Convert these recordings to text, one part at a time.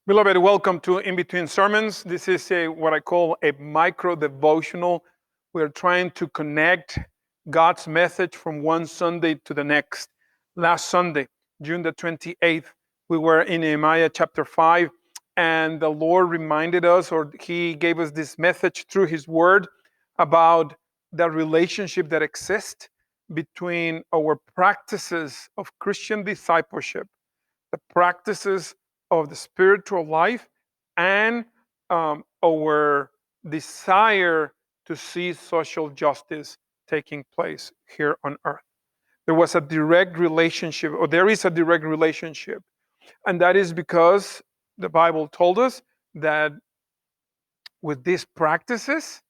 Beloved, welcome to In Between Sermons. This is what I call a micro devotional. We're trying to connect God's message from one Sunday to the next. Last Sunday, June the 28th, we were in Nehemiah chapter 5, and the Lord reminded us, or He gave us this message through His Word about the relationship that exists between our practices of Christian discipleship, the practices of the spiritual life, and our desire to see social justice taking place here on earth. There was a direct relationship, or there is a direct relationship, and that is because the Bible told us that with these practices,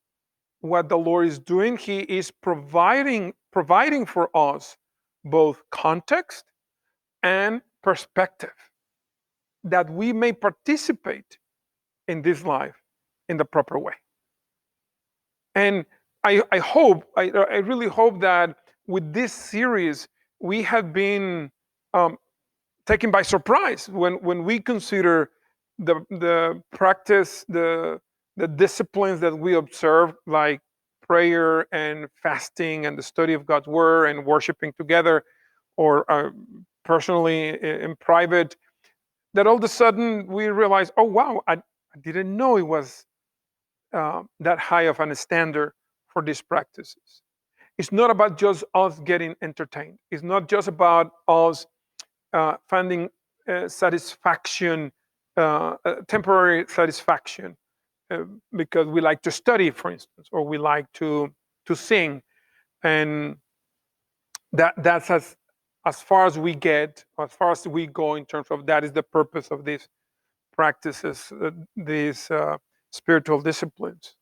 what the Lord is doing, He is providing for us both context and perspective, that we may participate in this life in the proper way. And I really hope that with this series, we have been um, taken by surprise when we consider the practice, the disciplines that we observe, like prayer and fasting and the study of God's word and worshiping together, or personally in private, that all of a sudden we realize, oh wow, I didn't know it was that high of a standard for these practices. It's not about just us getting entertained. It's not just about us finding satisfaction, temporary satisfaction, uh, because we like to study, for instance, or we like to sing, and that's as far as we get, as far as we go in terms of that is the purpose of these practices, these spiritual disciplines.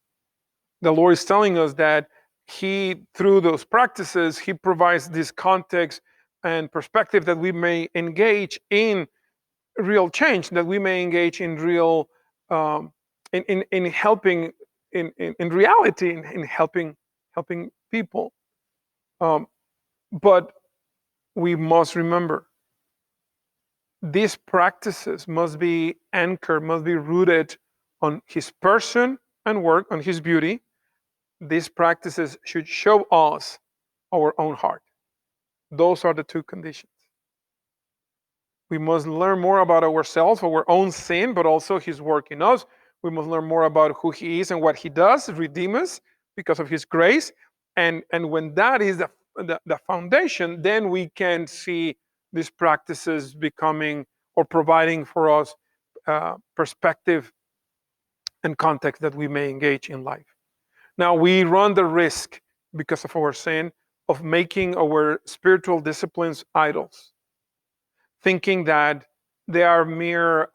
The Lord is telling us that He, through those practices, He provides this context and perspective that we may engage in real change, that we may engage in real, in helping, in reality, in helping people. Um, but we must remember these practices must be anchored, must be rooted on His person and work, on His beauty. These practices should show us our own heart. Those are the two conditions. We must learn more about ourselves, our own sin, but also His work in us. We must learn more about who He is and what He does, redeem us because of His grace. And when that is the foundation, then we can see these practices becoming or providing for us perspective and context that we may engage in life. Now, we run the risk, because of our sin, of making our spiritual disciplines idols, thinking that they are mere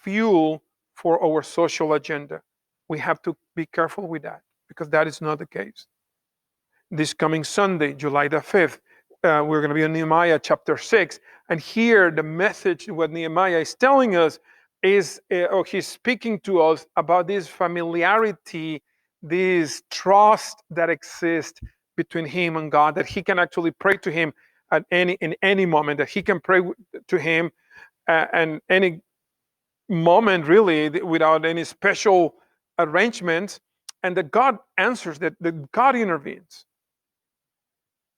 fuel for our social agenda. We have to be careful with that, because that is not the case. This coming Sunday, July the 5th, we're going to be in Nehemiah chapter 6. And here, the message, what Nehemiah is telling us, is, or he's speaking to us about this familiarity, this trust that exists between him and God, that he can actually pray to him in any moment, that he can pray to him and any moment, really, without any special arrangements, and that God answers, that God intervenes.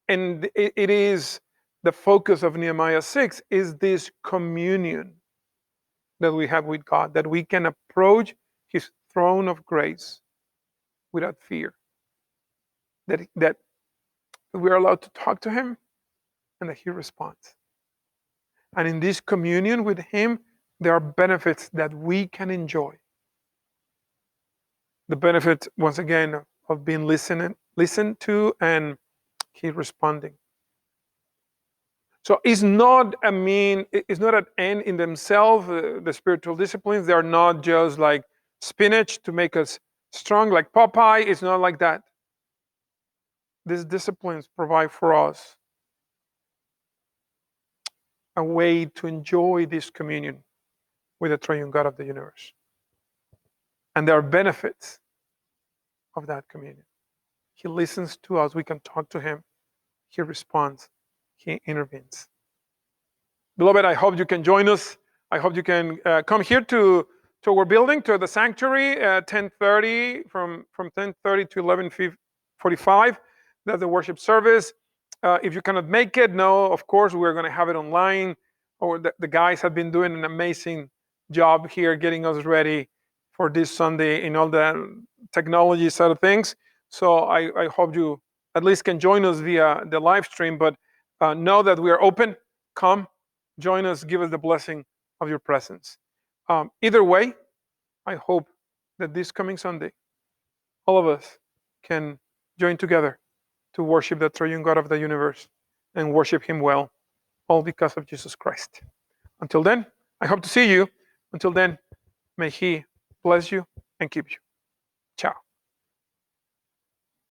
And it is the focus of Nehemiah 6 is this communion that we have with God, that we can approach His throne of grace without fear, that we are allowed to talk to Him and that He responds. And in this communion with Him, there are benefits that we can enjoy. The benefit, once again, of being listened to and He responding. So it's not it's not an end in themselves. The spiritual disciplines, they are not just like spinach to make us strong, like Popeye. It's not like that. These disciplines provide for us a way to enjoy this communion with the triune God of the universe. And there are benefits of that communion. He listens to us. We can talk to Him. He responds. He intervenes. Beloved, I hope you can join us I hope you can come here to our building, to the sanctuary at 10:30, from 10:30 to 11:45. That's the worship service. If you cannot make it, no, of course we're going to have it online. Or the guys have been doing an amazing job here getting us ready for this Sunday in all the technology side of things. So I hope you at least can join us via the live stream. But know that we are open. Come, join us, give us the blessing of your presence. Either way, I hope that this coming Sunday, all of us can join together to worship the triune God of the universe and worship Him well, all because of Jesus Christ. Until then, I hope to see you. Until then, may He bless you and keep you. Ciao.